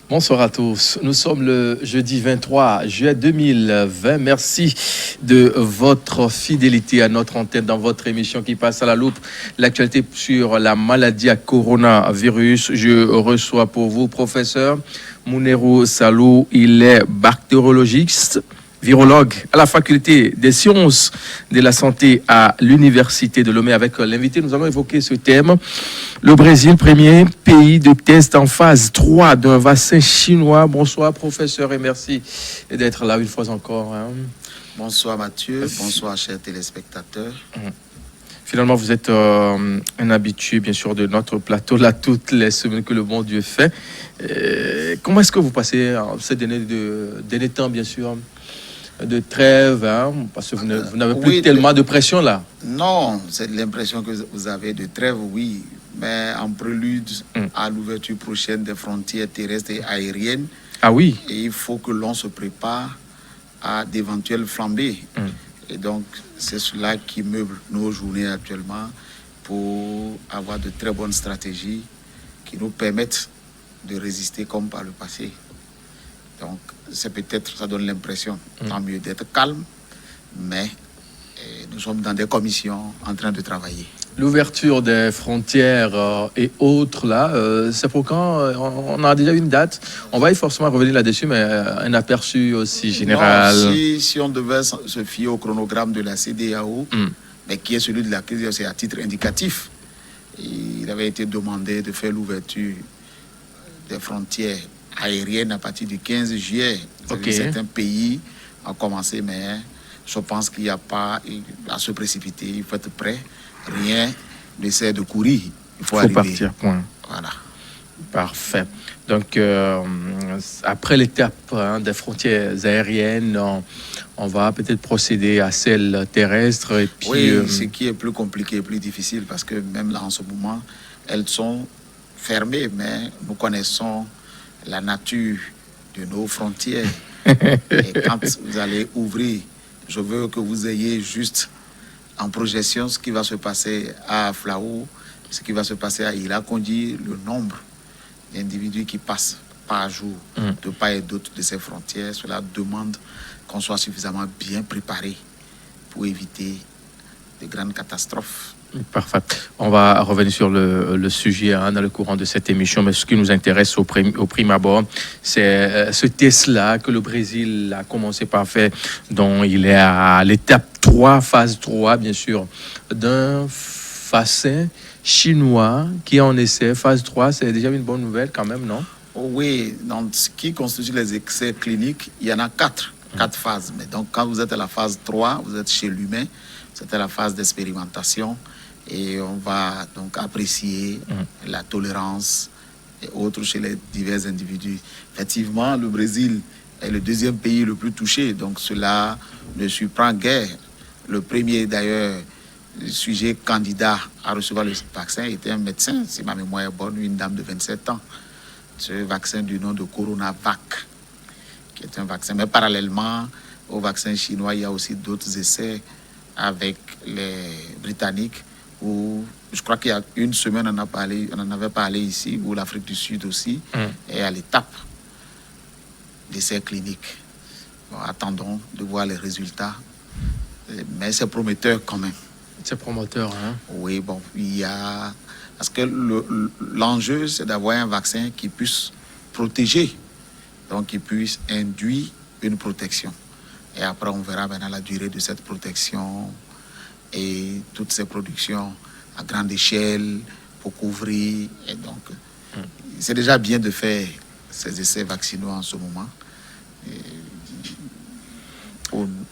Bonsoir à tous. Nous sommes le jeudi 23 juillet 2020. Merci de votre fidélité à notre antenne dans votre émission qui passe à la loupe l'actualité sur la maladie à coronavirus. Je reçois pour vous professeur Mounirou Salou. Il est bactériologiste, virologue à la faculté des sciences de la santé à l'université de Lomé. Avec l'invité, nous allons évoquer ce thème. Le Brésil, premier pays de test en phase 3 d'un vaccin chinois. Bonsoir professeur et merci d'être là une fois encore. Bonsoir Mathieu, bonsoir chers téléspectateurs. Finalement, vous êtes un habitué, bien sûr, de notre plateau, là, toutes les semaines que le bon Dieu fait. Comment est-ce que vous passez ces derniers temps, bien sûr, de trêve, parce que vous n'avez plus tellement de pression, là? Non, c'est l'impression que vous avez de trêve, oui, mais en prélude à l'ouverture prochaine des frontières terrestres et aériennes. Ah oui. Et il faut que l'on se prépare à d'éventuelles flambées. Et donc, c'est cela qui meuble nos journées actuellement pour avoir de très bonnes stratégies qui nous permettent de résister comme par le passé. Donc, c'est peut-être, ça donne l'impression, tant mieux d'être calme, mais nous sommes dans des commissions en train de travailler. L'ouverture des frontières et autres, là, c'est pour quand? On a déjà une date. On va y forcément revenir là-dessus, mais un aperçu aussi général. Non, si on devait se fier au chronogramme de la CEDEAO, mais qui est celui de la crise, c'est à titre indicatif. Il avait été demandé de faire l'ouverture des frontières aériennes à partir du 15 juillet. Okay. Certains pays ont commencé, mais je pense qu'il n'y a pas à se précipiter. Il faut être prêt. Rien ne sert de courir. Il faut arriver. Partir, point. Voilà. Parfait. Donc, après l'étape des frontières aériennes, on va peut-être procéder à celles terrestres. Et puis, oui, ce qui est plus compliqué, plus difficile, parce que même là, en ce moment, elles sont fermées, mais nous connaissons la nature de nos frontières. Et quand vous allez ouvrir, je veux que vous ayez juste en projection ce qui va se passer à Flaou, ce qui va se passer à Irakondi, le nombre d'individus qui passent par jour de part et d'autre de ces frontières. Cela demande qu'on soit suffisamment bien préparé pour éviter de grandes catastrophes. Parfait. On va revenir sur le sujet dans le courant de cette émission, mais ce qui nous intéresse au prime abord, c'est ce test-là que le Brésil a commencé par faire, dont il est à l'étape 3, phase 3, bien sûr, d'un vaccin chinois qui en essaie. Phase 3, c'est déjà une bonne nouvelle quand même, non? Oui, dans ce qui constitue les essais cliniques, il y en a 4 phases. Mais donc, quand vous êtes à la phase 3, vous êtes chez l'humain, c'est à la phase d'expérimentation. Et on va donc apprécier la tolérance et autres chez les divers individus. Effectivement, le Brésil est le deuxième pays le plus touché, donc cela ne surprend guère. Le premier, d'ailleurs, sujet candidat à recevoir le vaccin était un médecin, si ma mémoire est bonne, une dame de 27 ans. Ce vaccin du nom de Coronavac, qui est un vaccin. Mais parallèlement au vaccin chinois, il y a aussi d'autres essais avec les Britanniques, où je crois qu'il y a une semaine, on en avait parlé ici, où l'Afrique du Sud aussi est à l'étape d'essais cliniques. Bon, attendons de voir les résultats, mais c'est prometteur quand même. C'est prometteur, hein? Oui, bon, il y a... Parce que l'enjeu, c'est d'avoir un vaccin qui puisse protéger, donc qui puisse induire une protection. Et après, on verra maintenant la durée de cette protection et toutes ces productions à grande échelle pour couvrir. Et donc, c'est déjà bien de faire ces essais vaccinaux en ce moment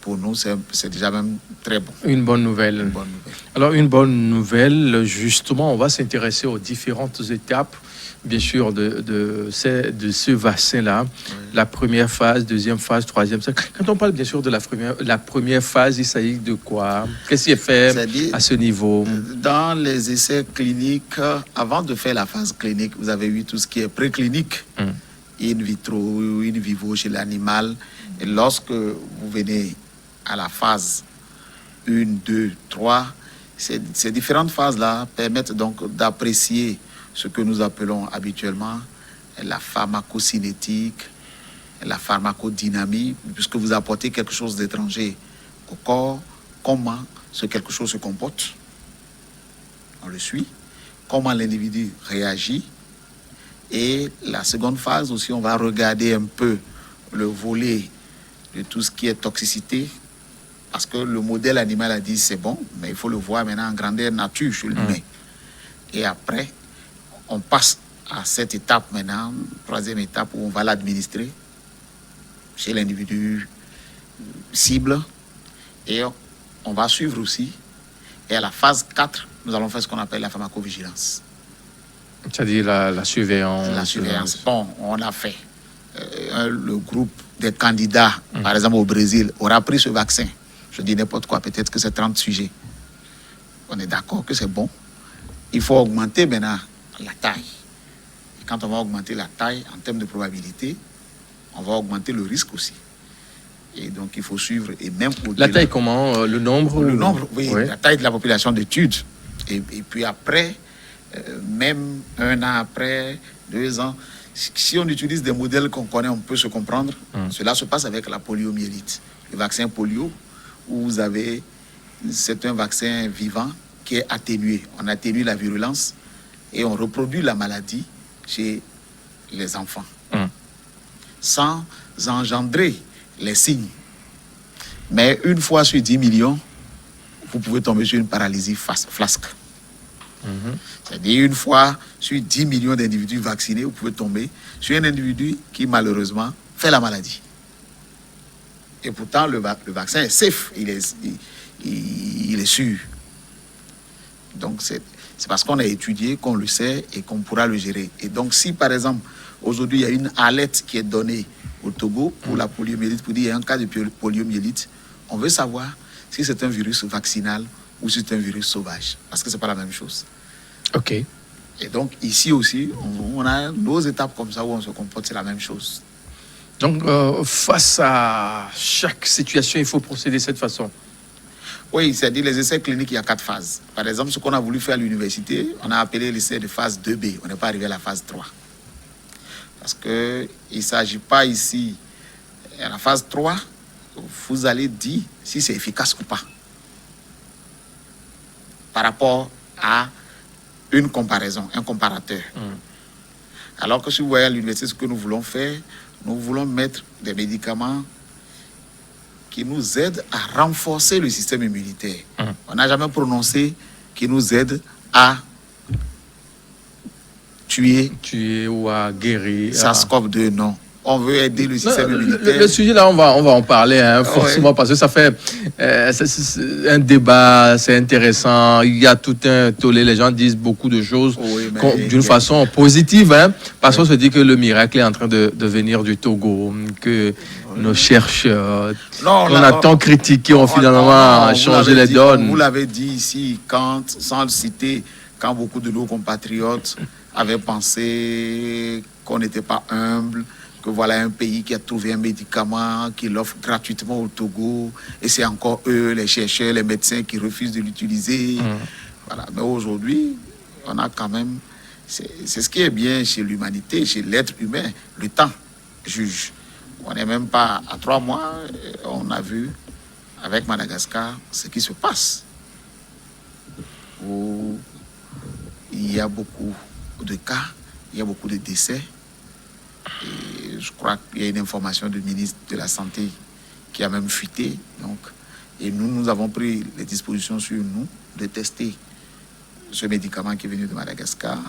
pour pour nous, c'est déjà même très bon. Une bonne nouvelle. Une bonne nouvelle. Alors, une bonne nouvelle, justement, on va s'intéresser aux différentes étapes, bien sûr, de ce vaccin-là. Oui. La première phase, deuxième phase, troisième phase. Quand on parle, bien sûr, de la première phase, il s'agit de quoi? Qu'est-ce qui est fait à ce niveau? Dans les essais cliniques, avant de faire la phase clinique, vous avez eu tout ce qui est préclinique, in vitro, in vivo chez l'animal. Et lorsque vous venez à la phase 1, 2, 3, ces différentes phases-là permettent donc d'apprécier ce que nous appelons habituellement la pharmacocinétique, la pharmacodynamie, puisque vous apportez quelque chose d'étranger au corps, comment ce quelque chose se comporte, on le suit, comment l'individu réagit. Et la seconde phase aussi, on va regarder un peu le volet de tout ce qui est toxicité, parce que le modèle animal a dit c'est bon, mais il faut le voir maintenant en grandeur nature chez l'humain. Et après, on passe à cette étape maintenant, troisième étape où on va l'administrer chez l'individu cible. Et on va suivre aussi. Et à la phase 4, nous allons faire ce qu'on appelle la pharmacovigilance. C'est-à-dire la surveillance. La surveillance. Bon, on a fait. Le groupe des candidats, par exemple au Brésil, aura pris ce vaccin. Je dis n'importe quoi, peut-être que c'est 30 sujets. On est d'accord que c'est bon. Il faut augmenter maintenant la taille. Et quand on va augmenter la taille, en termes de probabilité, on va augmenter le risque aussi. Et donc, il faut suivre. Et même la taille comment? Le nombre? Le nombre, oui. La taille de la population d'études. Et puis après, même 1 an après, 2 ans, si on utilise des modèles qu'on connaît, on peut se comprendre. Cela se passe avec la poliomyélite. Le vaccin polio, où vous avez, c'est un vaccin vivant qui est atténué. On atténue la virulence et on reproduit la maladie chez les enfants. Sans engendrer les signes. Mais une fois sur 10 millions, vous pouvez tomber sur une paralysie flasque. C'est-à-dire une fois sur 10 millions d'individus vaccinés, vous pouvez tomber sur un individu qui malheureusement fait la maladie. Et pourtant, le vaccin est safe, il est sûr. Donc, c'est parce qu'on a étudié qu'on le sait et qu'on pourra le gérer. Et donc, si par exemple, aujourd'hui, il y a une alerte qui est donnée au Togo pour la poliomyélite, pour dire qu'il y a un cas de poliomyélite, on veut savoir si c'est un virus vaccinal ou si c'est un virus sauvage. Parce que ce n'est pas la même chose. OK. Et donc, ici aussi, on a nos étapes comme ça où on se comporte, c'est la même chose. Donc, face à chaque situation, il faut procéder de cette façon. Oui, c'est-à-dire les essais cliniques, il y a 4 phases. Par exemple, ce qu'on a voulu faire à l'université, on a appelé l'essai de phase 2B. On n'est pas arrivé à la phase 3. Parce qu'il ne s'agit pas ici, à la phase 3, vous allez dire si c'est efficace ou pas. Par rapport à une comparaison, un comparateur. Alors que si vous voyez à l'université ce que nous voulons faire, nous voulons mettre des médicaments qui nous aident à renforcer le système immunitaire. On n'a jamais prononcé qui nous aide à tuer ou à guérir. SARS-CoV-2, non. On veut aider le système immunitaire. Le sujet là, on va en parler forcément, parce que ça fait un débat, c'est intéressant. Il y a tout un tollé, les gens disent beaucoup de choses d'une façon positive, parce qu'on se dit que le miracle est en train de venir du Togo, que nos chercheurs, on a tant critiqué, ont finalement changé les donnes. Vous l'avez dit ici, sans le citer, quand beaucoup de nos compatriotes avaient pensé qu'on n'était pas humble, que voilà un pays qui a trouvé un médicament, qui l'offre gratuitement au Togo, et c'est encore eux, les chercheurs, les médecins, qui refusent de l'utiliser. Voilà. Mais aujourd'hui, on a quand même... C'est ce qui est bien chez l'humanité, chez l'être humain. Le temps juge. On n'est même pas à 3 mois, on a vu avec Madagascar ce qui se passe. Où il y a beaucoup de cas, il y a beaucoup de décès. Et je crois qu'il y a une information du ministre de la Santé qui a même fuité. Donc, et nous avons pris les dispositions sur nous de tester ce médicament qui est venu de Madagascar.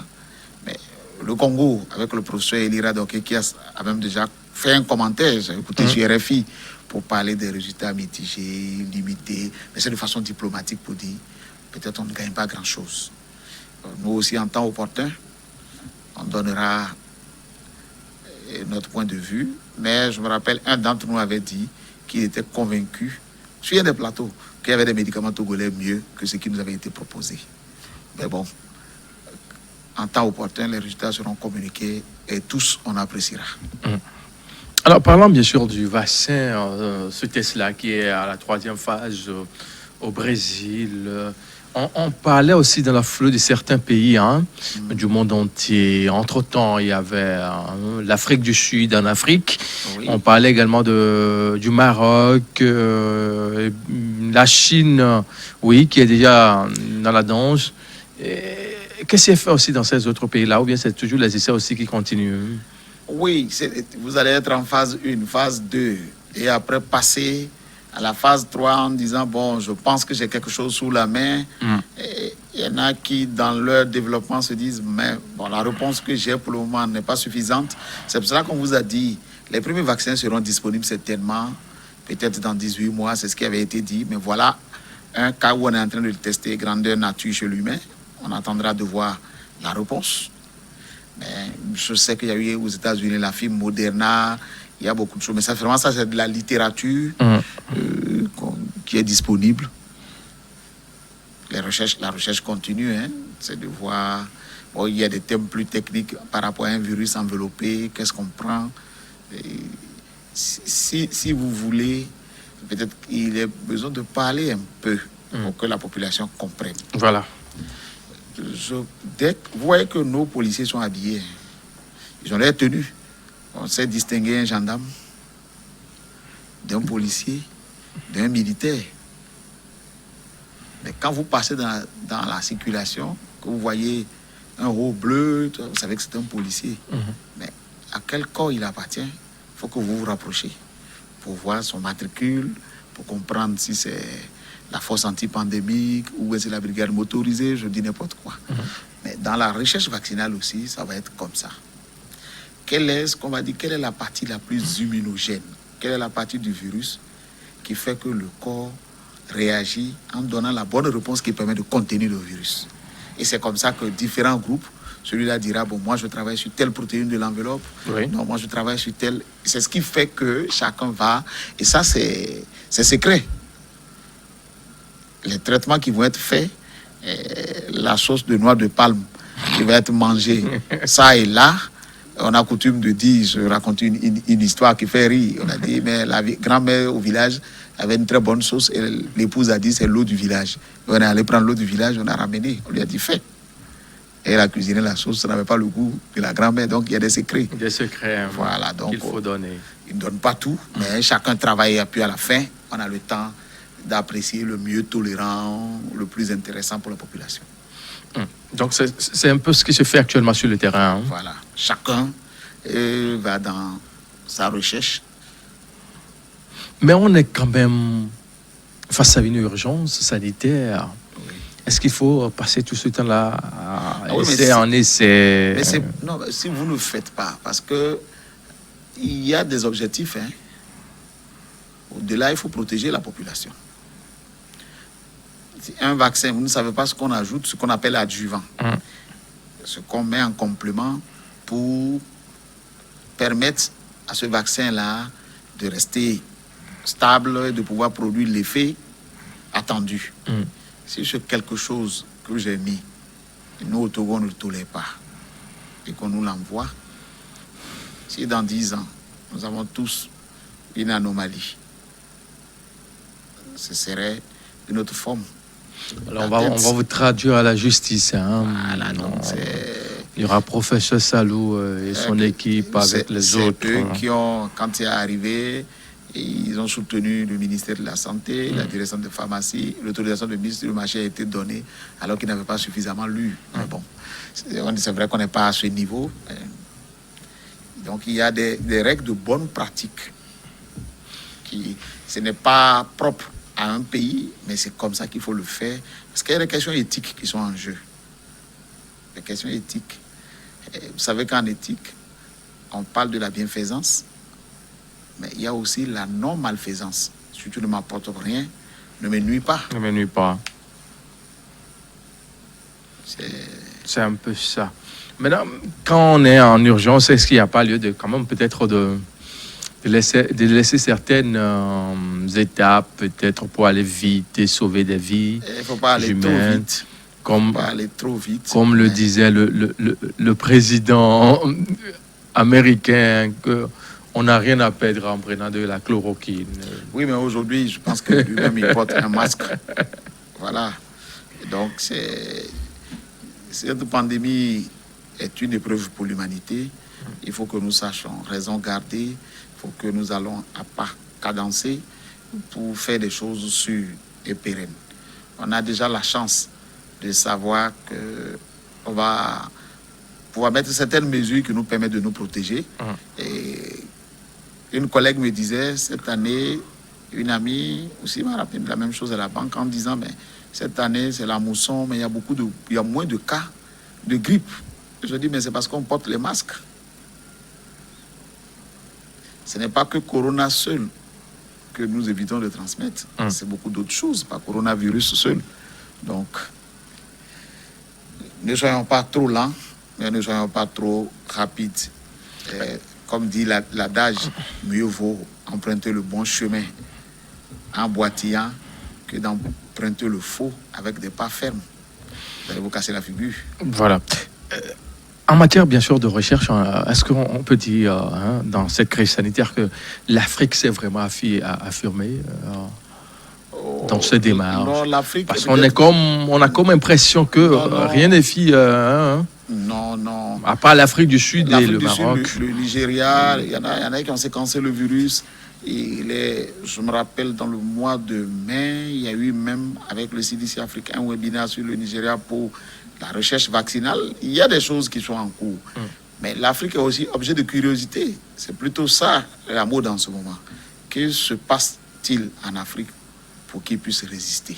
Mais le Congo, avec le professeur Elira Doké, qui a même déjà fait un commentaire, j'ai écouté sur RFI, pour parler des résultats mitigés, limités, mais c'est de façon diplomatique pour dire peut-être on ne gagne pas grand-chose. Nous aussi, en temps opportun, on donnera notre point de vue, mais je me rappelle, un d'entre nous avait dit qu'il était convaincu, sur un des plateaux, qu'il y avait des médicaments togolais mieux que ce qui nous avait été proposé. Mais bon, en temps opportun, les résultats seront communiqués et tous, on appréciera. Alors, parlons bien sûr du vaccin, ce test-là qui est à la 3e phase au Brésil. On parlait aussi dans la foulée de certains pays du monde entier. Entre-temps, il y avait l'Afrique du Sud en Afrique. Oui. On parlait également du Maroc, la Chine, oui, qui est déjà dans la danse. Qu'est-ce qui est fait aussi dans ces autres pays-là? Ou bien c'est toujours les essais aussi qui continuent? Oui, vous allez être en phase 1, phase 2, et après passer à la phase 3 en disant, bon, je pense que j'ai quelque chose sous la main. Il y en a qui, dans leur développement, se disent, mais bon, la réponse que j'ai pour le moment n'est pas suffisante. C'est pour cela qu'on vous a dit, les premiers vaccins seront disponibles certainement, peut-être dans 18 mois, c'est ce qui avait été dit. Mais voilà un cas où on est en train de le tester, grandeur nature chez l'humain. On attendra de voir la réponse. Mais je sais qu'il y a eu aux États-Unis la firme Moderna, il y a beaucoup de choses. Mais ça, vraiment, ça, c'est de la littérature qui est disponible. La recherche continue, c'est de voir. Bon, il y a des thèmes plus techniques par rapport à un virus enveloppé, qu'est-ce qu'on prend. Et si vous voulez, peut-être qu'il y a besoin de parler un peu pour que la population comprenne. Voilà. Vous voyez que nos policiers sont habillés. Ils ont l'air tenus. On sait distinguer un gendarme d'un policier, d'un militaire. Mais quand vous passez dans la circulation, que vous voyez un haut bleu, vous savez que c'est un policier. Mais à quel corps il appartient, il faut que vous vous rapprochiez pour voir son matricule, pour comprendre si c'est la force antipandémique ou c'est la brigade motorisée, je dis n'importe quoi. Mais dans la recherche vaccinale aussi, ça va être comme ça. Quelle est la partie la plus immunogène? Quelle est la partie du virus qui fait que le corps réagit en donnant la bonne réponse qui permet de contenir le virus? Et c'est comme ça que différents groupes, celui-là dira, bon, moi je travaille sur telle protéine de l'enveloppe, non, moi je travaille sur telle... C'est ce qui fait que chacun va... Et ça, c'est secret. Les traitements qui vont être faits, la sauce de noix de palme qui va être mangée, ça et là, on a coutume de dire, je raconte une histoire qui fait rire. On a dit, mais la grand-mère au village avait une très bonne sauce et l'épouse a dit, c'est l'eau du village. Et on est allé prendre l'eau du village, on a ramené, on lui a dit, fais. Et elle a cuisiné la sauce, ça n'avait pas le goût de la grand-mère, donc il y a des secrets. Des secrets voilà, donc, qu'il faut donner. Ils ne donnent pas tout, mais chacun travaille et puis à la fin, on a le temps d'apprécier le mieux tolérant, le plus intéressant pour la population. Donc c'est un peu ce qui se fait actuellement sur le terrain. Voilà, chacun va dans sa recherche. Mais on est quand même face à une urgence sanitaire. Oui. Est-ce qu'il faut passer tout ce temps-là à essai en essai? Non, si vous ne le faites pas, parce que il y a des objectifs. Au-delà, il faut protéger la population. Un vaccin, vous ne savez pas ce qu'on ajoute, ce qu'on appelle adjuvant. Ce qu'on met en complément pour permettre à ce vaccin-là de rester stable et de pouvoir produire l'effet attendu. Si c'est quelque chose que j'ai mis, nous au Togo, on ne le tolère pas, et qu'on nous l'envoie, si dans 10 ans, nous avons tous une anomalie, ce serait une autre forme. Alors on va vous traduire à la justice. Voilà, donc il y aura professeur Salou et son équipe avec les autres. C'est eux qui ont, quand c'est arrivé, ils ont soutenu le ministère de la Santé, la direction de pharmacie, l'autorisation de mise sur le marché a été donnée alors qu'ils n'avaient pas suffisamment lu. Mais bon, c'est vrai qu'on n'est pas à ce niveau. Donc il y a des règles de bonne pratique ce n'est pas propre à un pays, mais c'est comme ça qu'il faut le faire. Parce qu'il y a des questions éthiques qui sont en jeu. Des questions éthiques. Et vous savez qu'en éthique, on parle de la bienfaisance, Mais il y a aussi la non-malfaisance. Si tu ne m'apportes rien, ne me nuis pas. Ne me nuis pas. C'est... C'est un peu ça. Maintenant, quand on est en urgence, est-ce qu'il n'y a pas lieu de, quand même, peut-être de laisser certaines étapes, peut-être pour aller vite et sauver des vies Il ne faut pas aller trop humaines, vite. comme, Pas aller trop vite. comme le disait le président américain, qu'on n'a rien à perdre en prenant de la chloroquine. Oui, mais aujourd'hui, je pense que lui-même, il porte un masque. Voilà. Et donc, cette pandémie est une épreuve pour l'humanité. Il faut que nous sachions raison garder. Il faut que nous allons à pas cadencer pour faire des choses sûres et pérennes. On a déjà la chance de savoir qu'on va pouvoir mettre certaines mesures qui nous permettent de nous protéger. Et une collègue me disait, cette année, une amie aussi m'a rappelé la même chose à la banque en disant, mais cette année, c'est la mousson, mais il y a moins de cas de grippe. Je dis, mais c'est parce qu'on porte les masques. Ce n'est pas que Corona seul que nous évitons de transmettre. C'est beaucoup d'autres choses, pas coronavirus seul. Donc, ne soyons pas trop lents, mais ne soyons pas trop rapides. Comme dit l'adage, mieux vaut emprunter le bon chemin en boitillant que d'emprunter le faux avec des pas fermes. Vous allez vous casser la figure. Voilà. En matière, bien sûr, de recherche, est-ce qu'on peut dire, dans cette crise sanitaire, que l'Afrique s'est vraiment affirmée dans ce démarche? Non, l'Afrique... Parce qu'on on a comme impression que rien n'est fait. Non. À part l'Afrique du Sud et le Maroc. Sud, le Nigeria, il y en a qui ont séquencé le virus. Je me rappelle, dans le mois de mai, il y a eu même, avec le CDC africain, un webinaire sur le Nigeria pour la recherche vaccinale. Il y a des choses qui sont en cours. Mais l'Afrique est aussi objet de curiosité. C'est plutôt ça la mode en ce moment. Que se passe-t-il en Afrique pour qu'ils puissent résister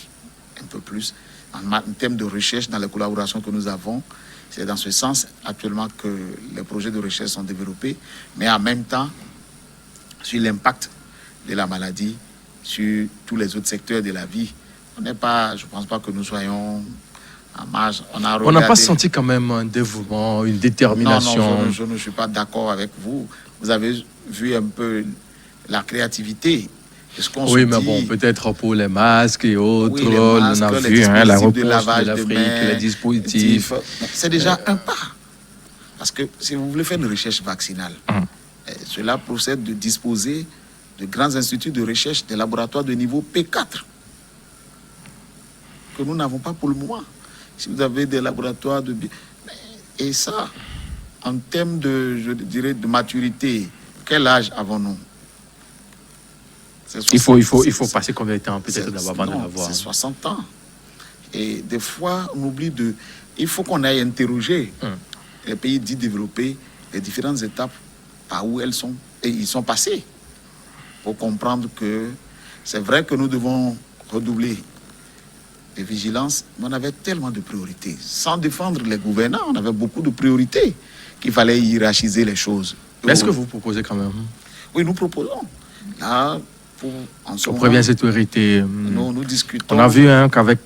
un peu plus en termes de recherche, dans les collaborations que nous avons? C'est dans ce sens actuellement que les projets de recherche sont développés, mais en même temps, sur l'impact de la maladie, sur tous les autres secteurs de la vie. Je ne pense pas que nous soyons en marge. On n'a pas senti quand même un dévouement, une détermination. Non, je ne suis pas d'accord avec vous. Vous avez vu un peu la créativité. Oui, mais bon, peut-être pour les masques et autres, oui, les masques, on a vu la réponse de l'Afrique, les dispositifs. C'est déjà un pas. Parce que si vous voulez faire une recherche vaccinale, cela procède de disposer de grands instituts de recherche, des laboratoires de niveau P4, que nous n'avons pas pour le moment. Si vous avez des laboratoires de... Et ça, en termes je dirais, de maturité, quel âge avons-nous? Il faut passer combien de temps peut-être avant de l'avoir? C'est 60 ans. Et des fois, on oublie de... Il faut qu'on aille interroger les pays dits développés, les différentes étapes par où ils sont passés, pour comprendre que c'est vrai que nous devons redoubler de vigilance, mais on avait tellement de priorités. Sans défendre les gouvernants, on avait beaucoup de priorités qu'il fallait hiérarchiser les choses. Mais est-ce que vous proposez quand même? Oui, nous proposons. Là, pour prévenir cette vérité. Nous discutons. On a vu qu'avec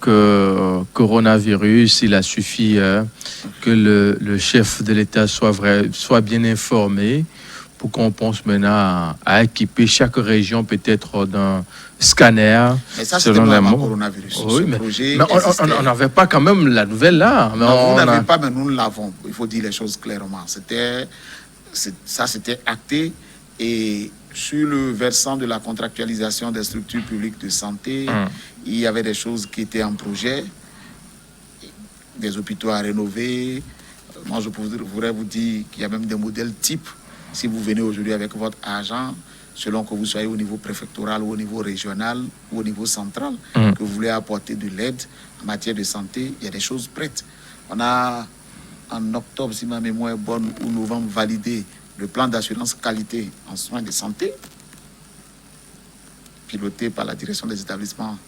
coronavirus, il a suffi que le chef de l'État soit bien informé pour qu'on pense maintenant à équiper chaque région peut-être d'un scanner. Mais ça, c'était avant coronavirus. Oui, mais on n'avait pas quand même la nouvelle là. Mais non, vous n'avez pas, mais nous l'avons. Il faut dire les choses clairement. C'était acté. Et sur le versant de la contractualisation des structures publiques de santé, il y avait des choses qui étaient en projet, des hôpitaux à rénover. Moi, je pourrais vous dire qu'il y a même des modèles types. Si vous venez aujourd'hui avec votre argent, selon que vous soyez au niveau préfectoral ou au niveau régional ou au niveau central, que vous voulez apporter de l'aide en matière de santé, il y a des choses prêtes. On a, en octobre, si ma mémoire est bonne, ou novembre, validé le plan d'assurance qualité en soins de santé, piloté par la direction des établissements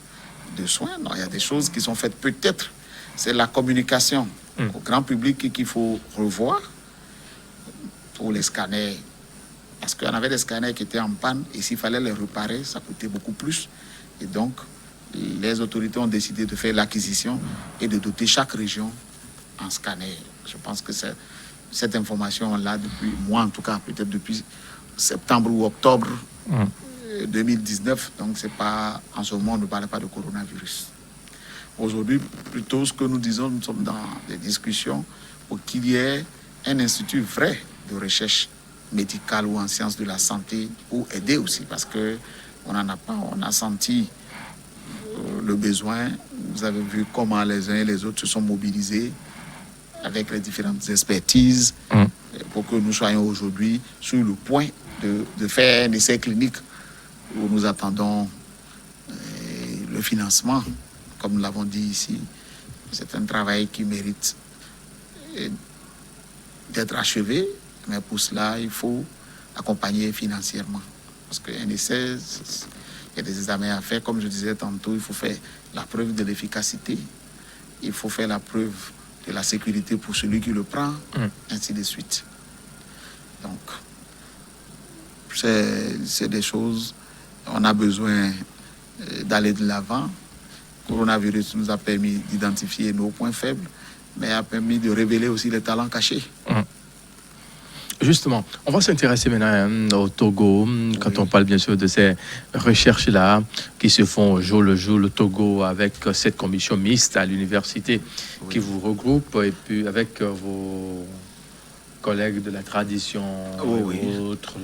de soins. Non, il y a des choses qui sont faites. Peut-être c'est la communication au grand public qu'il faut revoir pour les scanners Parce qu'il y en avait des scanners qui étaient en panne et s'il fallait les réparer, ça coûtait beaucoup plus. Et donc, les autorités ont décidé de faire l'acquisition et de doter chaque région en scanner. Je pense que cette information, on l'a depuis, moi en tout cas, peut-être depuis septembre ou octobre 2019. Donc, c'est pas, en ce moment, on ne parlait pas de coronavirus. Aujourd'hui, plutôt, ce que nous disons, nous sommes dans des discussions pour qu'il y ait un institut vrai de recherche médicale ou en sciences de la santé, ou aider aussi, parce qu'on n'en a pas, on a senti le besoin. Vous avez vu comment les uns et les autres se sont mobilisés avec les différentes expertises pour que nous soyons aujourd'hui sur le point de faire un essai clinique où nous attendons le financement, comme nous l'avons dit ici. C'est un travail qui mérite d'être achevé, mais pour cela, il faut accompagner financièrement. Parce qu'un essai, il y a des examens à faire. Comme je disais tantôt, il faut faire la preuve de l'efficacité, il faut faire la preuve de la sécurité pour celui qui le prend, ainsi de suite. Donc, c'est des choses, on a besoin d'aller de l'avant. Le coronavirus nous a permis d'identifier nos points faibles, mais a permis de révéler aussi les talents cachés. Justement, on va s'intéresser maintenant au Togo, quand on parle bien sûr de ces recherches-là qui se font jour le jour, le Togo, avec cette commission mixte à l'université qui vous regroupe, et puis avec vos collègues de la tradition, autres.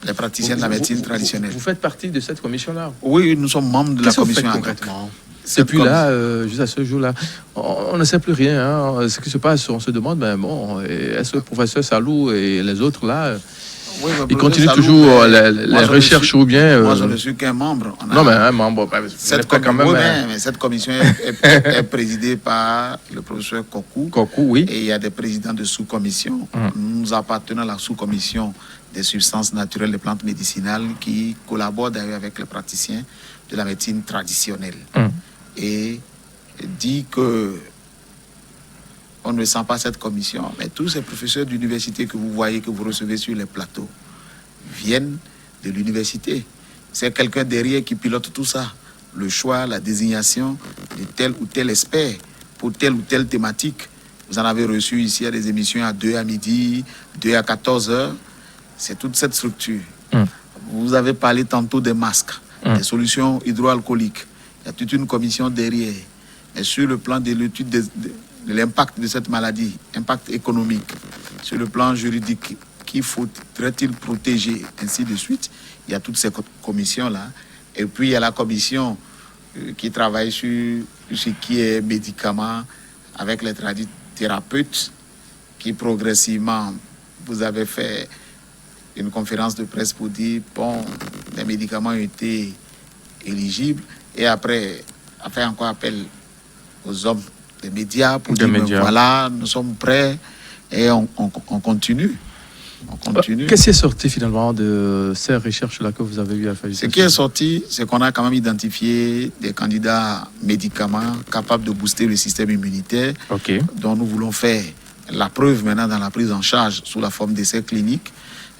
Les praticiens de la médecine traditionnelle. Vous faites partie de cette commission-là? Oui, nous sommes membres de la commission. Qu'est-ce que vous faites concrètement? Et puis là, jusqu'à ce jour-là, on ne sait plus rien. Hein. Ce qui se passe, on se demande, ben bon, est-ce que le professeur Salou et les autres là, ils continuent toujours les recherches ou bien... Moi, je ne suis qu'un membre. Non, mais un membre, cette commission est présidée par le professeur Kokou. Kokou, oui. Et il y a des présidents de sous-commissions. Nous appartenons à la sous-commission des substances naturelles des plantes médicinales qui collabore d'ailleurs avec les praticiens de la médecine traditionnelle. Et dit que on ne sent pas cette commission, mais tous ces professeurs d'université que vous voyez, que vous recevez sur les plateaux, viennent de l'université. C'est quelqu'un derrière qui pilote tout ça. Le choix, la désignation de tel ou tel expert pour telle ou telle thématique. Vous en avez reçu ici à des émissions à 2 à midi, 2 à 14 heures. C'est toute cette structure. Vous avez parlé tantôt des masques, des solutions hydroalcooliques. Il y a toute une commission derrière. Et sur le plan de l'étude de l'impact de cette maladie, impact économique, sur le plan juridique, qu'il faudrait-il protéger, ainsi de suite, il y a toutes ces commissions-là. Et puis il y a la commission qui travaille sur ce qui est médicaments avec les thérapeutes, qui progressivement, vous avez fait une conférence de presse pour dire, bon, les médicaments ont été éligibles. Et après, a fait encore appel aux hommes des médias pour dire, voilà, nous sommes prêts et on continue. Qu'est-ce qui est sorti finalement de ces recherches-là que vous avez eu à faire? Ce qui est sorti, c'est qu'on a quand même identifié des candidats médicaments capables de booster le système immunitaire, dont nous voulons faire la preuve maintenant dans la prise en charge sous la forme d'essais cliniques.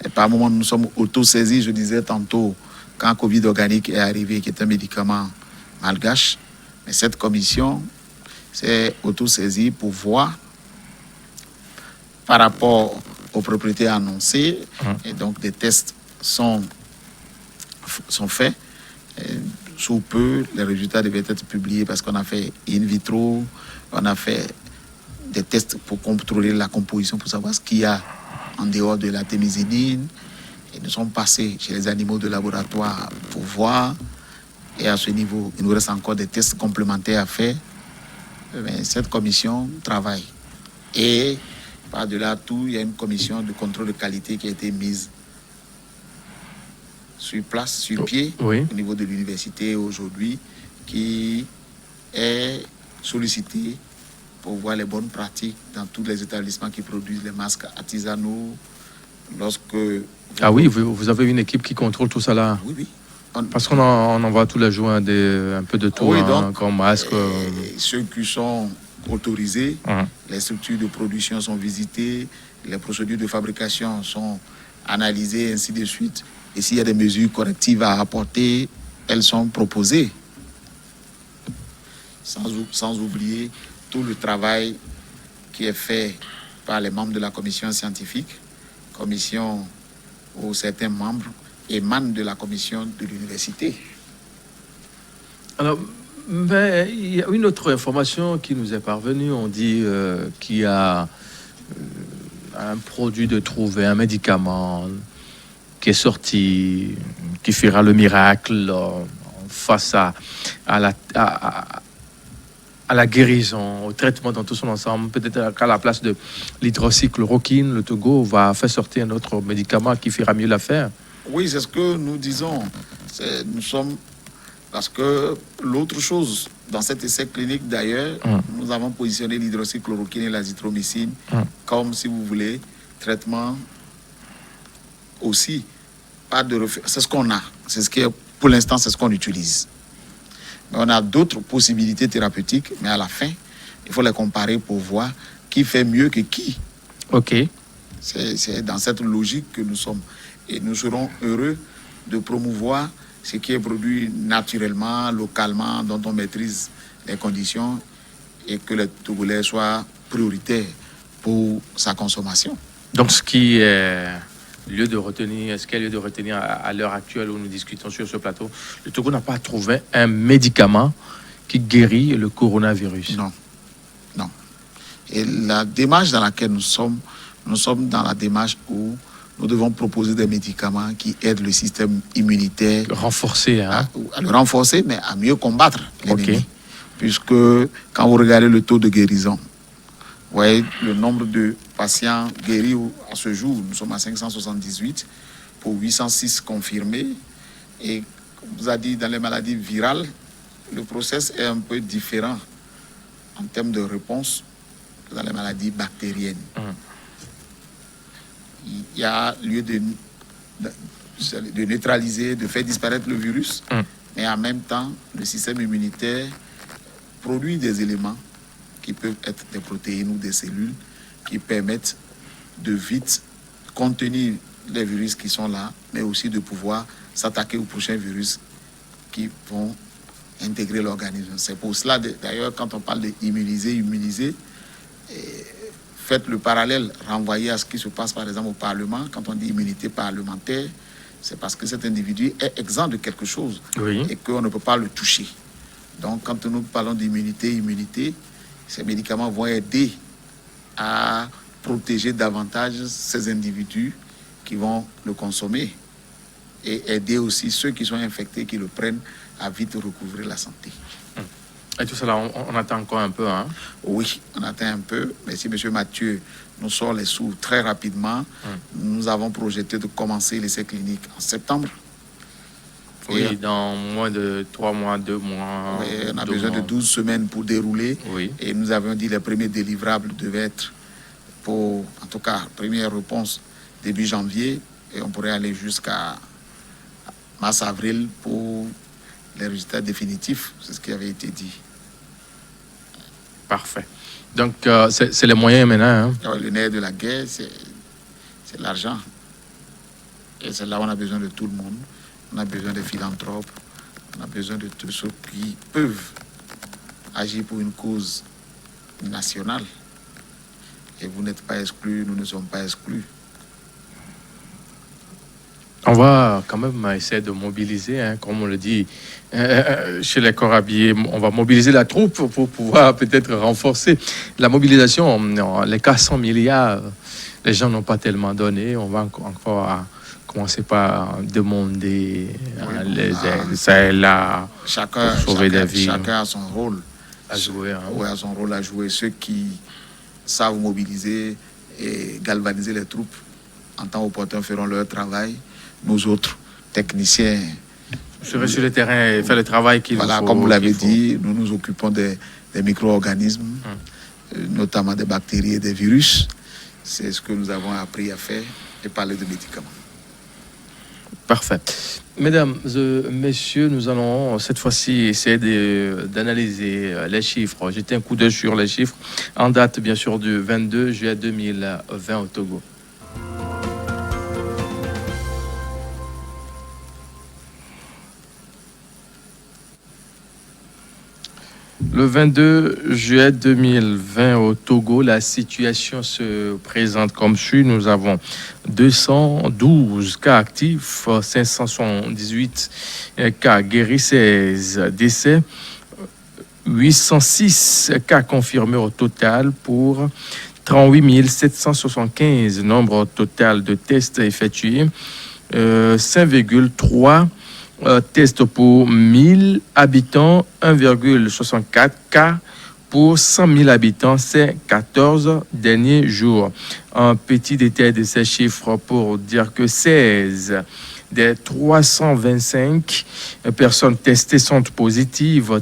Et par moment, nous sommes auto-saisis, je disais tantôt, quand Covid organique est arrivé, qui est un médicament malgache. Mais cette commission s'est auto-saisie pour voir par rapport aux propriétés annoncées. Et donc, des tests sont faits. Et sous peu, les résultats devaient être publiés parce qu'on a fait in vitro, on a fait des tests pour contrôler la composition, pour savoir ce qu'il y a en dehors de la témisinine. Et nous sommes passés chez les animaux de laboratoire pour voir. Et à ce niveau, il nous reste encore des tests complémentaires à faire. Mais cette commission travaille. Et par-delà tout, il y a une commission de contrôle de qualité qui a été mise sur place, sur pied, au niveau de l'université aujourd'hui, qui est sollicitée pour voir les bonnes pratiques dans tous les établissements qui produisent les masques artisanaux. Vous avez une équipe qui contrôle tout ça là? Oui. Parce qu'on envoie tous les jours un peu de tout, comme masque. Ceux qui sont autorisés, les structures de production sont visitées, les procédures de fabrication sont analysées, ainsi de suite. Et s'il y a des mesures correctives à apporter, elles sont proposées. Sans oublier tout le travail qui est fait par les membres de la commission scientifique, commission où certains membres émanent de la commission de l'université. Alors, mais il y a une autre information qui nous est parvenue. On dit qu'il y a un produit de trouver, un médicament qui est sorti, qui fera le miracle face à la guérison, au traitement dans tout son ensemble. Peut-être qu'à la place de l'hydroxychloroquine, le Togo va faire sortir un autre médicament qui fera mieux l'affaire. Oui, c'est ce que nous disons. Parce que l'autre chose, dans cet essai clinique d'ailleurs, nous avons positionné l'hydroxychloroquine et l'azithromycine comme, si vous voulez, traitement aussi. C'est ce qu'on a. Pour l'instant, c'est ce qu'on utilise. Mais on a d'autres possibilités thérapeutiques, mais à la fin, il faut les comparer pour voir qui fait mieux que qui. OK. C'est dans cette logique que nous sommes. Et nous serons heureux de promouvoir ce qui est produit naturellement, localement, dont on maîtrise les conditions et que le Togolais soit prioritaire pour sa consommation. Donc, ce qui est lieu de retenir à l'heure actuelle où nous discutons sur ce plateau, le Togo n'a pas trouvé un médicament qui guérit le coronavirus. Non. Et la démarche dans laquelle nous sommes dans la démarche où nous devons proposer des médicaments qui aident le système immunitaire renforcer, à le renforcer, mais à mieux combattre l'ennemi. Puisque quand vous regardez le taux de guérison, vous voyez le nombre de patients guéris à ce jour, nous sommes à 578 pour 806 confirmés. Et comme vous a dit, dans les maladies virales, le process est un peu différent en termes de réponse que dans les maladies bactériennes. Il y a lieu de neutraliser, de faire disparaître le virus, mais en même temps, le système immunitaire produit des éléments qui peuvent être des protéines ou des cellules qui permettent de vite contenir les virus qui sont là, mais aussi de pouvoir s'attaquer aux prochains virus qui vont intégrer l'organisme. C'est pour cela, d'ailleurs, quand on parle d'immuniser, faites le parallèle, renvoyé à ce qui se passe par exemple au Parlement. Quand on dit immunité parlementaire, c'est parce que cet individu est exempt de quelque chose et qu'on ne peut pas le toucher. Donc quand nous parlons d'immunité, ces médicaments vont aider à protéger davantage ces individus qui vont le consommer et aider aussi ceux qui sont infectés, qui le prennent, à vite recouvrer la santé. Et tout cela, on attend encore un peu, hein? Oui, on attend un peu. Mais si M. Mathieu nous sort les sous très rapidement, nous avons projeté de commencer l'essai clinique en septembre. Oui, et dans moins de 3 mois, 2 mois. Oui, on a besoin de 12 semaines pour dérouler. Oui. Et nous avions dit que les premiers délivrables devaient être pour, en tout cas, première réponse début janvier. Et on pourrait aller jusqu'à mars-avril pour les résultats définitifs. C'est ce qui avait été dit. Parfait. Donc, c'est les moyens maintenant. Hein? Le nerf de la guerre, c'est l'argent. Et c'est là où on a besoin de tout le monde. On a besoin des philanthropes. On a besoin de tous ceux qui peuvent agir pour une cause nationale. Et vous n'êtes pas exclus, nous ne sommes pas exclus. On va quand même essayer de mobiliser, hein, comme on le dit, chez les corps habillés. On va mobiliser la troupe pour pouvoir peut-être renforcer la mobilisation. Les 400 milliards, les gens n'ont pas tellement donné. On va encore commencer par demander les aides, ça et là, pour sauver des vies. Chacun a son rôle à jouer. Hein. Oui, a son rôle à jouer. Ceux qui savent mobiliser et galvaniser les troupes en temps opportun feront leur travail. Nous autres, techniciens, serait sur le terrain et faire le travail qu'il faut. Comme vous l'avez dit, nous nous occupons des micro-organismes, notamment des bactéries et des virus. C'est ce que nous avons appris à faire et parler de médicaments. Parfait. Mesdames, messieurs, nous allons cette fois-ci essayer d'analyser les chiffres. Jeter un coup d'œil sur les chiffres en date, bien sûr, du 22 juillet 2020 au Togo. Le 22 juillet 2020 au Togo, la situation se présente comme suit. Nous avons 212 cas actifs, 578 cas guéris, 16 décès, 806 cas confirmés au total pour 38 775 nombre total de tests effectués, 5,3 tests pour 1000 habitants, 1,64 cas pour 100 000 habitants ces 14 derniers jours. Un petit détail de ces chiffres pour dire que 16 des 325 personnes testées sont positives,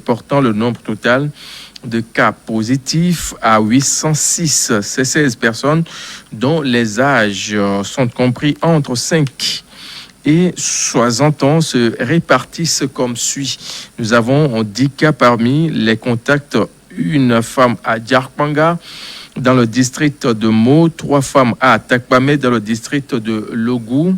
portant le nombre total de cas positifs à 806. Ces 16 personnes dont les âges sont compris entre 5 et 60 ans se répartissent comme suit. Nous avons 10 cas parmi les contacts. Une femme à Djarpanga, dans le district de Mo, 3 femmes à Takpame, dans le district de Logou,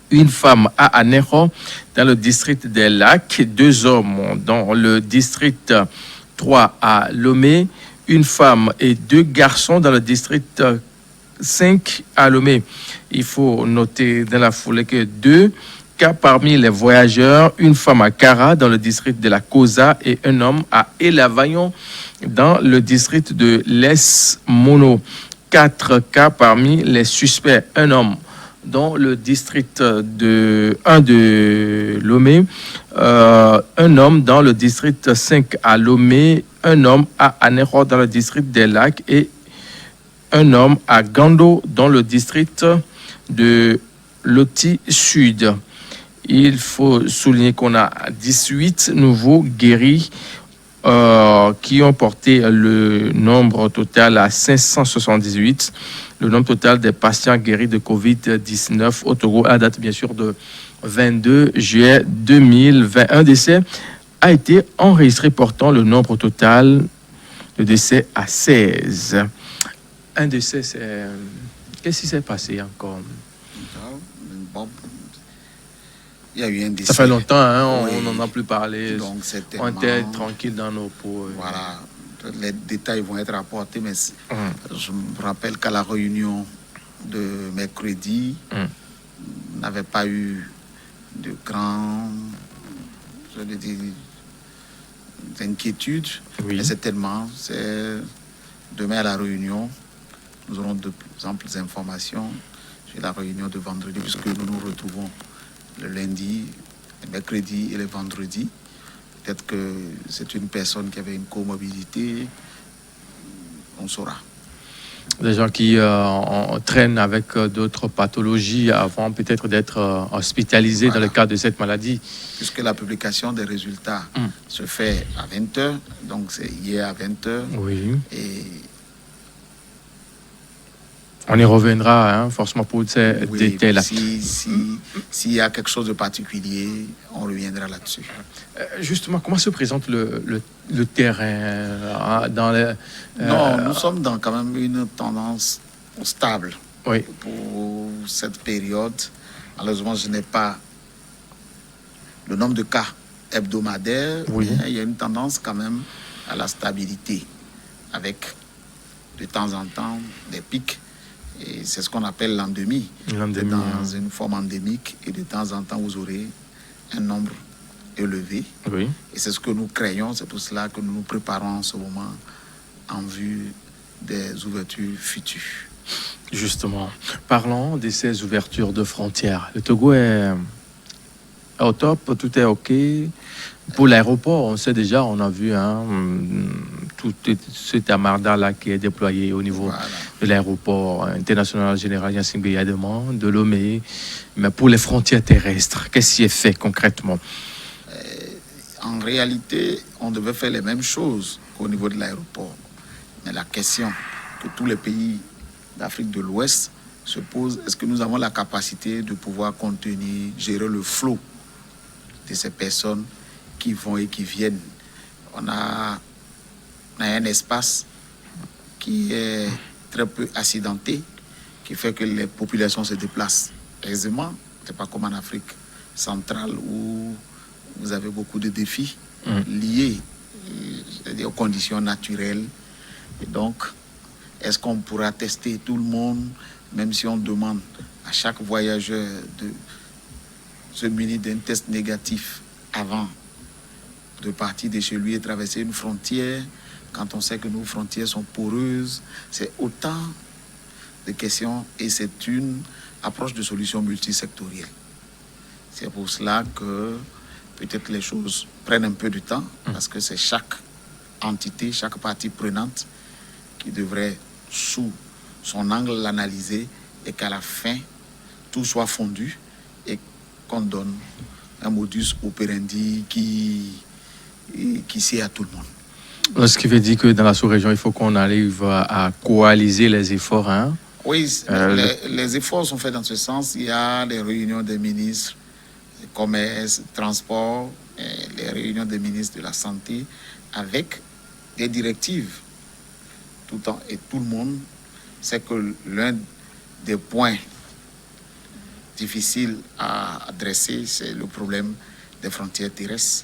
une femme à Anéro, dans le district des Lacs, 2 hommes dans le district 3 à Lomé, une femme et 2 garçons dans le district 5 à Lomé. Il faut noter dans la foulée que 2 cas parmi les voyageurs, une femme à Kara dans le district de la Kosa et un homme à Elavaillon dans le district de Les Mono. 4 cas parmi les suspects, un homme dans le district de Lomé, un homme dans le district 5 à Lomé, un homme à Anéro dans le district des Lacs et un homme à Gando dans le district de Loti Sud. Il faut souligner qu'on a 18 nouveaux guéris qui ont porté le nombre total à 578. Le nombre total des patients guéris de Covid-19 au Togo à date bien sûr de 22 juillet 2020. Un décès a été enregistré portant le nombre total de décès à 16. Un décès, c'est... Qu'est-ce qui s'est passé encore? Bon, il y a eu un décès. Ça fait longtemps, hein, Oui. on n'en a plus parlé. Donc, On était tranquille dans nos peaux. Voilà, les détails vont être apportés, mais je me rappelle qu'à la réunion de mercredi, on n'avait pas eu de grandes, je veux dire, inquiétudes. Oui. Mais certainement, c'est demain à la réunion, nous aurons de plus amples informations sur la réunion de vendredi, puisque nous nous retrouvons le lundi, le mercredi et le vendredi. Peut-être que c'est une personne qui avait une comorbidité, on saura. Des gens qui traînent avec d'autres pathologies avant peut-être d'être hospitalisés dans le cadre de cette maladie. Puisque la publication des résultats se fait à 20h, donc c'est hier à 20h. Oui. Et on y reviendra, hein, forcément pour ces détails-là. S'il y a quelque chose de particulier, on reviendra là-dessus. Justement, comment se présente le terrain dans les... Non, nous sommes dans quand même une tendance stable. Oui. Pour cette période. Malheureusement, je n'ai pas le nombre de cas hebdomadaires. Oui. Mais il y a une tendance quand même à la stabilité, avec de temps en temps des pics. Et c'est ce qu'on appelle l'endémie. L'endémie, dans une forme endémique, et de temps en temps, vous aurez un nombre élevé. Oui. Et c'est ce que nous craignons. C'est pour cela que nous nous préparons en ce moment en vue des ouvertures futures. Justement, parlons de ces ouvertures de frontières. Le Togo est au top, tout est OK. Pour l'aéroport, on sait déjà, on a vu tout cet amarda-là qui est déployé au niveau de l'aéroport international général Yassine Beyadema, de Lomé. Mais pour les frontières terrestres, qu'est-ce qui est fait concrètement? En réalité, on devait faire les mêmes choses qu'au niveau de l'aéroport. Mais la question que tous les pays d'Afrique de l'Ouest se posent, est-ce que nous avons la capacité de pouvoir contenir, gérer le flot de ces personnes qui vont et qui viennent? On a un espace qui est très peu accidenté, qui fait que les populations se déplacent aisément. Ce n'est pas comme en Afrique centrale où vous avez beaucoup de défis liés aux conditions naturelles. Et donc, est-ce qu'on pourra tester tout le monde, même si on demande à chaque voyageur de se munir d'un test négatif avant de partir de chez lui et traverser une frontière, quand on sait que nos frontières sont poreuses? C'est autant de questions et c'est une approche de solution multisectorielle. C'est pour cela que peut-être les choses prennent un peu de temps, parce que c'est chaque entité, chaque partie prenante qui devrait, sous son angle, l'analyser et qu'à la fin, tout soit fondu et qu'on donne un modus operandi qui sied à tout le monde. Ce qui veut dire que dans la sous-région, il faut qu'on arrive à coaliser les efforts. Hein? Oui, les efforts sont faits dans ce sens. Il y a les réunions des ministres du commerce, transport, et les réunions des ministres de la santé avec des directives. Et tout le monde sait que l'un des points difficiles à adresser, c'est le problème des frontières terrestres.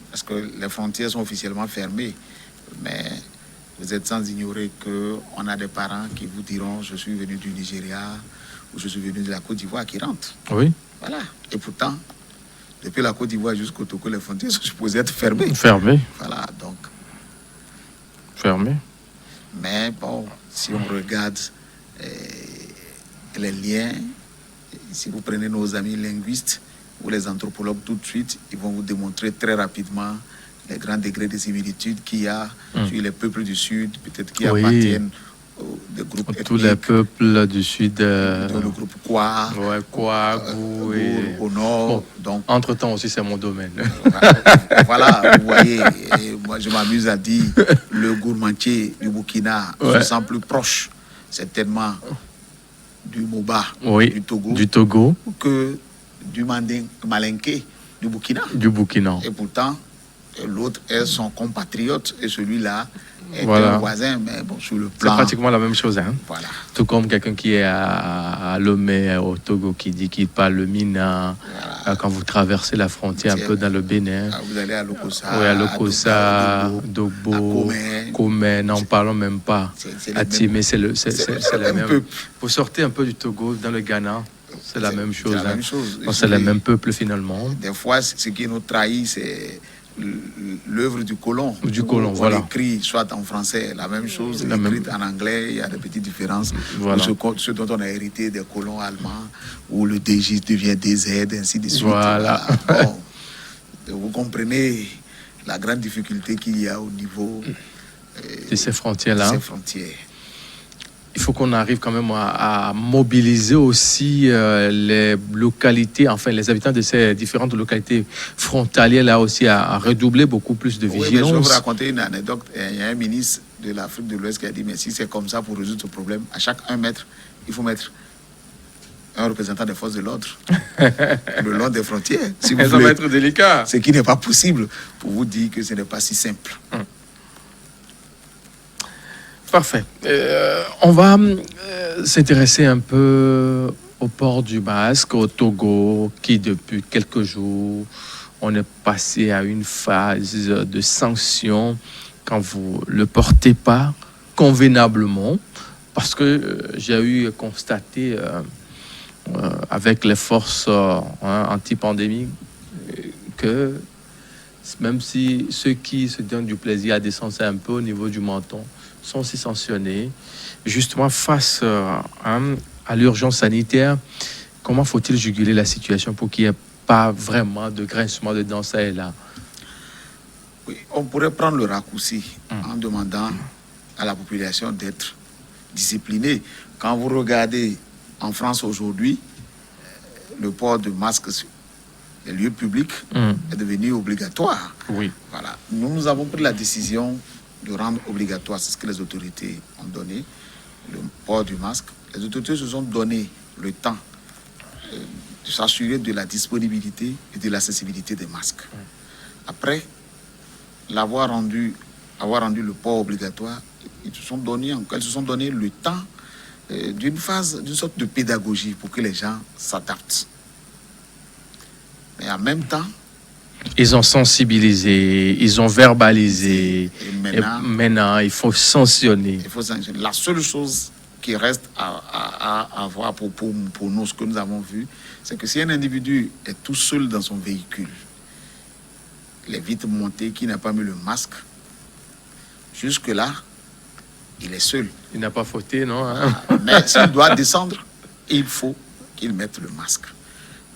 Parce que les frontières sont officiellement fermées, mais vous êtes sans ignorer qu'on a des parents qui vous diront « je suis venu du Nigeria » ou « je suis venu de la Côte d'Ivoire » qui rentrent. Oui. Voilà. Et pourtant, depuis la Côte d'Ivoire jusqu'au Togo, les frontières sont supposées être fermées. Fermées. Voilà, donc. Fermées. Mais bon, si on regarde les liens, si vous prenez nos amis linguistes ou les anthropologues tout de suite, ils vont vous démontrer très rapidement les grands degrés de similitude qu'il y a sur les peuples du Sud, peut-être qui appartiennent des groupes ethniques. Tous les peuples du Sud. Le groupe Kwa. Ouais, Kwa, Gou, au nord. Bon, donc, entre-temps aussi, c'est mon domaine. Voilà, vous voyez, moi je m'amuse à dire le gourmandier du Burkina se sent plus proche, certainement, du Moba, du Togo, que du Malinké du Burkina. Et pourtant, l'autre est son compatriote et celui-là est un voisin, mais bon, sur le plan... C'est pratiquement la même chose. Hein? Voilà. Tout comme quelqu'un qui est à Lomé, au Togo, qui dit qu'il parle le Mina. Voilà. Quand vous traversez la frontière un peu dans le Bénin. Vous allez à Lokossa. Oui, à Lokossa, Dogbo, Komé, n'en parlons même pas. À Timé, c'est le même. Vous sortez un peu du Togo, dans le Ghana, c'est la même chose. C'est le même peuple finalement. Des fois, ce qui nous trahit, c'est l'œuvre du colon. Voilà. Écrit soit en français, la même chose, écrite en anglais, il y a des petites différences. Voilà. Ce dont on a hérité des colons allemands, où le DJ devient DZ, ainsi de suite. Voilà. Bon, vous comprenez la grande difficulté qu'il y a au niveau de ces frontières-là. Il faut qu'on arrive quand même à mobiliser aussi les localités, enfin les habitants de ces différentes localités frontalières là aussi à redoubler beaucoup plus de vigilance. Oui, mais je vais vous raconter une anecdote. Il y a un ministre de l'Afrique de l'Ouest qui a dit, mais si c'est comme ça pour résoudre ce problème, à chaque 1 mètre, il faut mettre un représentant des forces de l'ordre le long des frontières. Si vous voulez, être délicat. Ce qui n'est pas possible pour vous dire que ce n'est pas si simple. Parfait. On va s'intéresser un peu au port du masque au Togo, qui depuis quelques jours, on est passé à une phase de sanction quand vous ne le portez pas convenablement, parce que j'ai eu constaté avec les forces anti-pandémie que même si ceux qui se donnent du plaisir à descendre un peu au niveau du menton sont aussi sanctionnés, justement face à l'urgence sanitaire. Comment faut-il juguler la situation pour qu'il n'y ait pas vraiment de grincement de dents ça et là? Oui, on pourrait prendre le raccourci en demandant à la population d'être disciplinée. Quand vous regardez en France aujourd'hui, le port de masques sur les lieux publics est devenu obligatoire. Oui. Voilà. Nous avons pris la décision de rendre obligatoire, c'est ce que les autorités ont donné, le port du masque. Les autorités se sont donné le temps de s'assurer de la disponibilité et de l'accessibilité des masques. Après avoir rendu le port obligatoire, elles se sont donné le temps d'une sorte de pédagogie pour que les gens s'adaptent. Mais en même temps, Ils ont sensibilisé, ils ont verbalisé. Et Et maintenant, il faut sanctionner. il faut sanctionner. La seule chose qui reste à voir pour nous, ce que nous avons vu, c'est que si un individu est tout seul dans son véhicule, il est vite monté, qui n'a pas mis le masque, jusque-là, il est seul. Il n'a pas fauté, non? Hein? Mais s'il doit descendre, il faut qu'il mette le masque.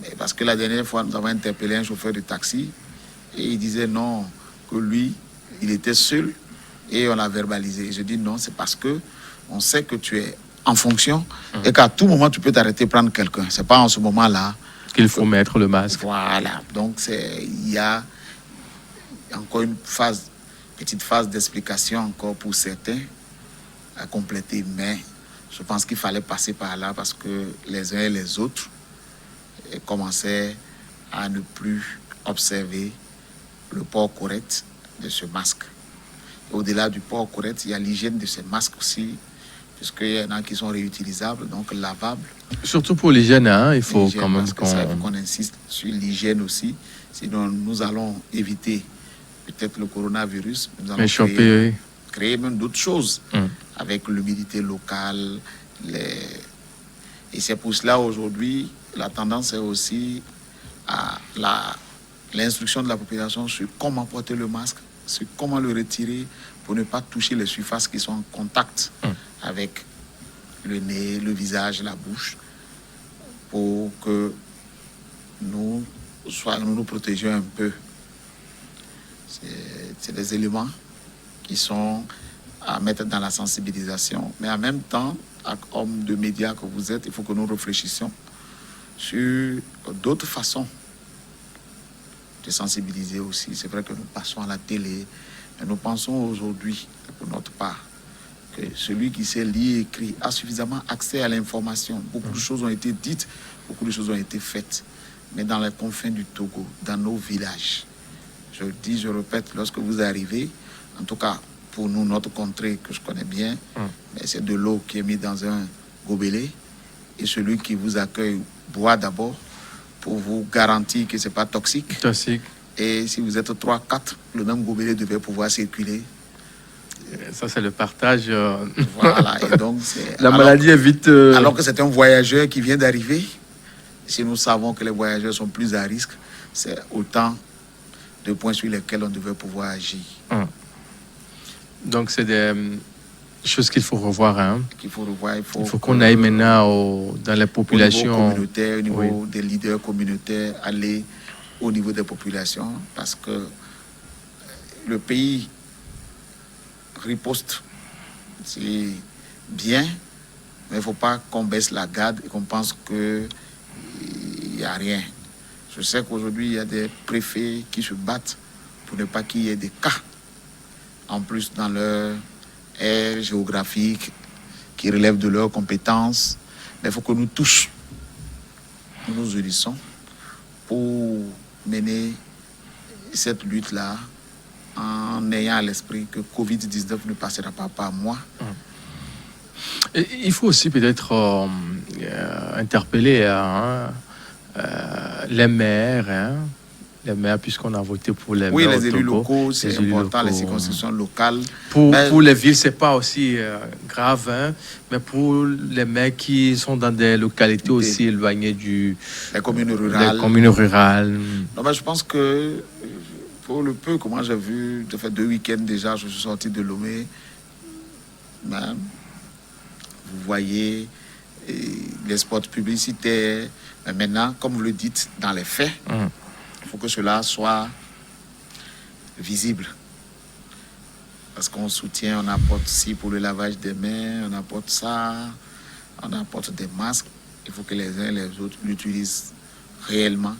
Mais parce que la dernière fois, nous avons interpellé un chauffeur de taxi et il disait non, que lui, il était seul et on l'a verbalisé. Je dis non, c'est parce que on sait que tu es en fonction et qu'à tout moment, tu peux t'arrêter prendre quelqu'un. C'est pas en ce moment-là qu'il faut mettre le masque. Voilà. Donc, il y a encore une petite phase d'explication encore pour certains à compléter. Mais je pense qu'il fallait passer par là parce que les uns et les autres commençaient à ne plus observer le port correct de ce masque. Au-delà du port correct, il y a l'hygiène de ces masques aussi, puisqu'il y en a qui sont réutilisables, donc lavables. Surtout pour l'hygiène, hein, il faut quand même qu'on insiste sur l'hygiène aussi. Sinon, nous allons éviter peut-être le coronavirus. Nous allons créer même d'autres choses avec l'humidité locale. Et c'est pour cela aujourd'hui, la tendance est aussi à l'instruction de la population sur comment porter le masque, sur comment le retirer pour ne pas toucher les surfaces qui sont en contact avec le nez, le visage, la bouche, pour que nous protégions un peu. C'est des éléments qui sont à mettre dans la sensibilisation. Mais en même temps, homme de médias que vous êtes, il faut que nous réfléchissions sur d'autres façons de sensibiliser aussi. C'est vrai que nous passons à la télé, mais nous pensons aujourd'hui, pour notre part, que celui qui sait lire et écrire a suffisamment accès à l'information. Beaucoup de choses ont été dites, beaucoup de choses ont été faites. Mais dans les confins du Togo, dans nos villages, je le dis, je répète, lorsque vous arrivez, en tout cas pour nous, notre contrée que je connais bien, c'est de l'eau qui est mise dans un gobelet et celui qui vous accueille boit d'abord pour vous garantir que ce n'est pas toxique. Et si vous êtes 3-4, le même gobelet devait pouvoir circuler. Ça, c'est le partage. Voilà, et donc la maladie est vite... Alors que c'est un voyageur qui vient d'arriver, si nous savons que les voyageurs sont plus à risque, c'est autant de points sur lesquels on devait pouvoir agir. Donc, c'est des choses qu'il faut revoir. Hein? Qu'il faut revoir. Il faut qu'on aille maintenant dans les populations. Au niveau communautaire, au niveau des leaders communautaires, aller au niveau des populations, parce que le pays riposte, c'est bien, mais il ne faut pas qu'on baisse la garde et qu'on pense qu'il n'y a rien. Je sais qu'aujourd'hui, il y a des préfets qui se battent pour ne pas qu'il y ait des cas, en plus dans leur aire géographique, qui relèvent de leurs compétences. Mais il faut que nous tous, nous nous unissons pour mener cette lutte-là en ayant à l'esprit que Covid-19 ne passera pas par moi. Et il faut aussi peut-être interpeller les maires, les maires, puisqu'on a voté pour les maires. Oui, les élus locaux, c'est important, les circonscriptions locales. Pour les villes, ce n'est pas aussi grave, hein, mais pour les maires qui sont dans des localités aussi éloignées les communes rurales. Non, mais je pense que pour le peu que moi j'ai vu, ça fait 2 week-ends déjà, je suis sorti de Lomé. Ben, vous voyez les spots publicitaires. Mais maintenant, comme vous le dites, dans les faits, il faut que cela soit visible. Parce qu'on soutient, on apporte ci pour le lavage des mains, on apporte ça, on apporte des masques. Il faut que les uns et les autres l'utilisent réellement.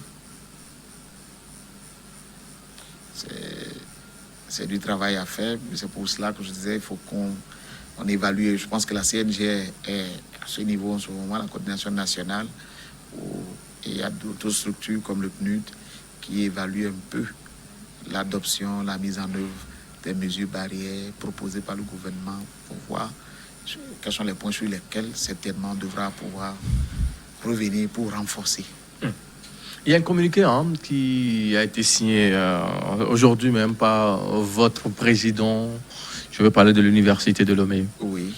C'est du travail à faire. C'est pour cela que je disais, il faut qu'on évalue. Je pense que la CNG est à ce niveau en ce moment, la coordination nationale, et il y a d'autres structures comme le PNUD qui évaluent un peu l'adoption, la mise en œuvre des mesures barrières proposées par le gouvernement pour voir quels sont les points sur lesquels certainement on devra pouvoir revenir pour renforcer. Il y a un communiqué qui a été signé aujourd'hui même par votre président. Je veux parler de l'Université de Lomé. Oui.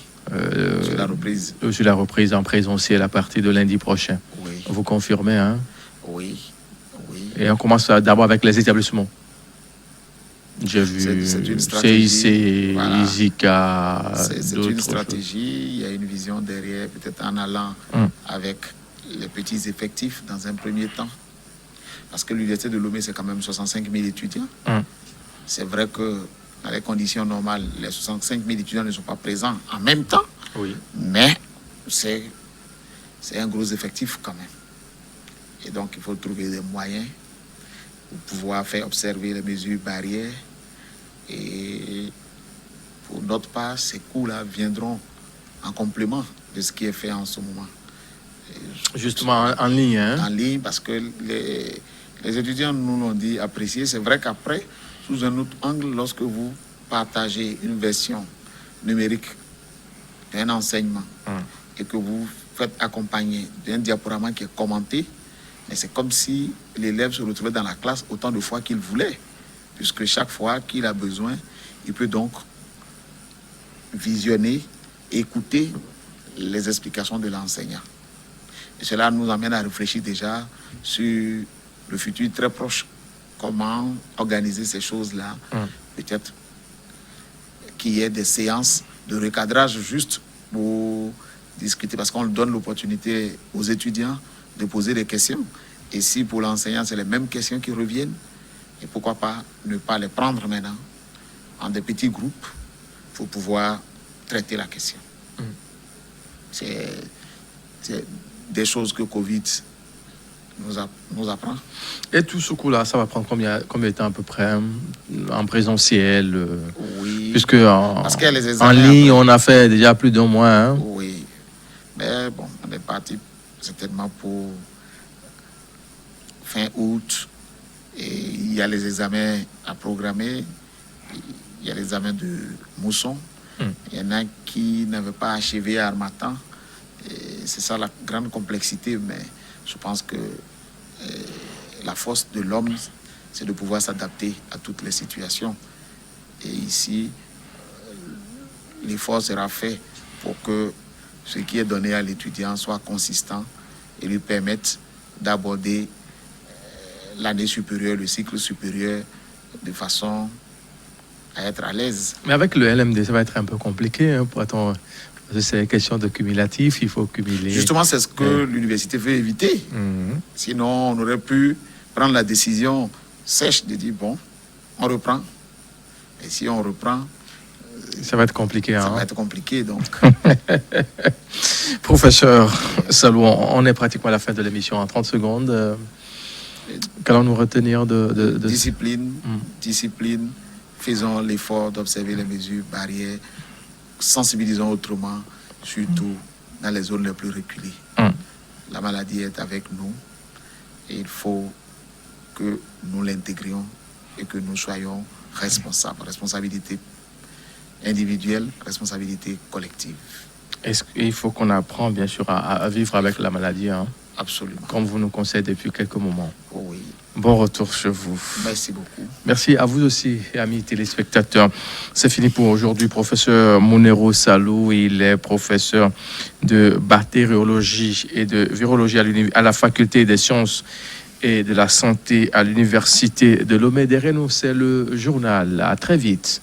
Sur la reprise. Sur la reprise en présentiel à partir de lundi prochain. Oui. Vous confirmez, hein? Oui. Et on commence d'abord avec les établissements. J'ai vu CIC, voilà. ISICA. C'est une stratégie, il y a une vision derrière, peut-être en allant avec les petits effectifs dans un premier temps. Parce que l'Université de Lomé, c'est quand même 65 000 étudiants. C'est vrai que dans les conditions normales, les 65 000 étudiants ne sont pas présents en même temps. Oui. Mais c'est un gros effectif quand même. Et donc, il faut trouver des moyens pour pouvoir faire observer les mesures barrières. Et pour notre part, ces coûts-là viendront en complément de ce qui est fait en ce moment. Justement en ligne, hein? En ligne, parce que les étudiants nous l'ont dit, apprécier. C'est vrai qu'après, sous un autre angle, lorsque vous partagez une version numérique d'un enseignement et que vous faites accompagner d'un diaporama qui est commenté, mais c'est comme si l'élève se retrouvait dans la classe autant de fois qu'il voulait, puisque chaque fois qu'il a besoin, il peut donc visionner, écouter les explications de l'enseignant. Et cela nous amène à réfléchir déjà sur le futur très proche, comment organiser ces choses-là, peut-être qu'il y ait des séances de recadrage juste pour discuter, parce qu'on donne l'opportunité aux étudiants de poser des questions. Et si pour l'enseignant, c'est les mêmes questions qui reviennent, et pourquoi pas ne pas les prendre maintenant en des petits groupes pour pouvoir traiter la question. C'est des choses que Covid nous apprend. Et tout ce coup-là, ça va prendre combien de temps à peu près en présentiel? Oui. Puisque parce qu'il y a les examens en ligne, on a fait déjà plus d'un mois. Hein? Oui. Mais bon, on est parti certainement pour fin août. Et il y a les examens à programmer. Il y a l'examen de mousson. Il y en a qui n'avaient pas achevé à Harmattan. C'est ça la grande complexité, mais je pense que la force de l'homme, c'est de pouvoir s'adapter à toutes les situations. Et ici, l'effort sera fait pour que ce qui est donné à l'étudiant soit consistant et lui permette d'aborder l'année supérieure, le cycle supérieur, de façon à être à l'aise. Mais avec le LMD, ça va être un peu compliqué, hein, parce que c'est une question de cumulatif, il faut cumuler. Justement, c'est ce que l'université veut éviter. Sinon, on aurait pu prendre la décision sèche de dire, bon, on reprend. Et si on reprend... Ça va être compliqué. Ça va être compliqué, donc. Professeur Salou, on est pratiquement à la fin de l'émission. En 30 secondes, qu'allons-nous retenir de... Discipline, discipline. Faisons l'effort d'observer les mesures barrières. Sensibilisons autrement, surtout dans les zones les plus reculées. La maladie est avec nous et il faut que nous l'intégrions et que nous soyons responsables. Responsabilité individuelle, responsabilité collective. Il faut qu'on apprenne bien sûr à vivre avec la maladie, hein? Absolument. Comme vous nous conseillez depuis quelques moments. Oui. Bon retour chez vous. Merci beaucoup. Merci à vous aussi, amis téléspectateurs. C'est fini pour aujourd'hui. Professeur Mounero Salou, il est professeur de bactériologie et de virologie à la faculté des sciences et de la santé à l'université de Lomé. Derrière nous, c'est le journal. À très vite.